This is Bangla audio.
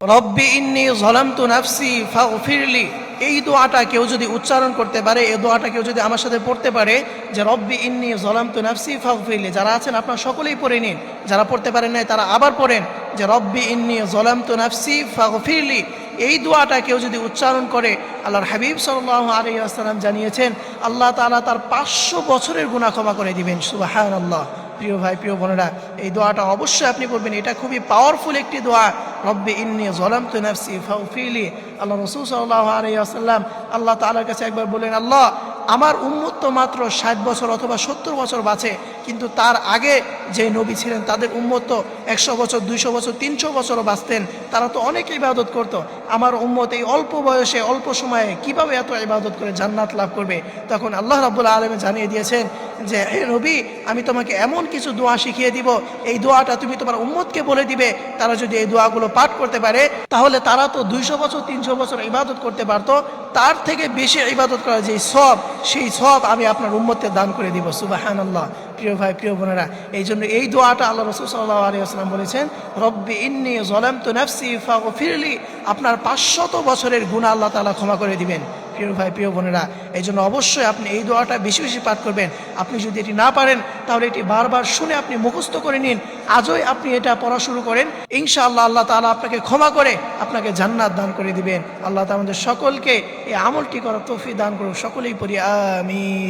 রব্বি ইন্নী যালামতু নাফসি ফাগফিরলি, এই দোয়াটা কেউ যদি উচ্চারণ করতে পারে, এই দোয়াটা কেউ যদি আমার সাথে পড়তে পারে যে রব্বি ইন্নী যালামতু নাফসি ফাগফিরলি, যারা আছেন আপনারা সকলেই পড়ে নিন, যারা পড়তে পারেন নাই তারা আবার পড়েন যে রব্বি ইন্নী যালামতু নাফসি ফাগফিরলি। এই দোয়াটা কেউ যদি উচ্চারণ করে, আল্লাহর হাবিব সাল্লাল্লাহু আলাইহি ওয়াসাল্লাম জানিয়েছেন আল্লাহ তাআলা তার 500 বছরের গুনাহ ক্ষমা করে দিবেন। সুবহানাল্লাহ। প্রিয় ভাই, প্রিয় বোনেরা, এই দোয়াটা অবশ্যই আপনি পড়বেন, এটা খুবই পাওয়ারফুল একটি দোয়া। রব্বি ইন্নী যালামতু নাফসি ফাগফিরলি। আল্লাহ রাসূল সাল্লাল্লাহু আলাইহি ওয়াসাল্লাম আল্লাহ তাআলার কাছে একবার বলেন, আল্লাহ আমার উম্মত তো মাত্র 60 বছর অথবা 70 বছর বাঁচে, কিন্তু তার আগে যে নবী ছিলেন তাদের উম্মত তো 100 বছর, 200 বছর, 300 বছরও বাঁচতেন, তারা তো অনেক ইবাদত করত। আমার উম্মত এই অল্প বয়সে, অল্প সময়ে কিভাবে এত ইবাদত করে জান্নাত লাভ করবে? তখন আল্লাহ রাব্বুল আলামিন জানিয়ে দিয়েছেন যে হে নবী, আমি তোমাকে এমন কিছু দোয়া শিখিয়ে দিব, এই দোয়াটা তুমি তোমার উম্মতকে বলে দিবে, তারা যদি এই দোয়াগুলো পাঠ করতে পারে তাহলে তারা তো 200 বছর, 300 বছর ইবাদত করতে পারতো, তার থেকে বেশি ইবাদত করার যে সওয়াব, সেই সওয়াব আমি আপনার উম্মতকে দান করে দিব। সুবহানাল্লাহ। প্রিয় ভাই, প্রিয় বোনেরা, এই জন্য এই দোয়াটা আল্লাহ রাসূল সাল্লাল্লাহু আলাইহি ওয়াসাল্লাম বলেছেন রব্বি ইন্নী যালামতু নাফসি ফাগফিরলি, আপনার 500 বছরের গুনাহ আল্লাহ তাআলা ক্ষমা করে দিবেন। প্রিয় ভাই, প্রিয় বোনেরা, এই জন্য অবশ্যই আপনি এই দোয়াটা বেশি বেশি পাঠ করবেন। আপনি যদি এটি না পারেন তাহলে এটি বারবার শুনে আপনি মুখস্থ করে নিন, আজই আপনি এটা পড়া শুরু করেন, ইনশাআল্লাহ আল্লাহ তাআলা আপনাকে ক্ষমা করে আপনাকে জান্নাত দান করে দিবেন। আল্লাহ তাআলা আমাদের সকলকে এই আমলটি করার তৌফিক দান করুন। সকলেই পড়ি আমিন।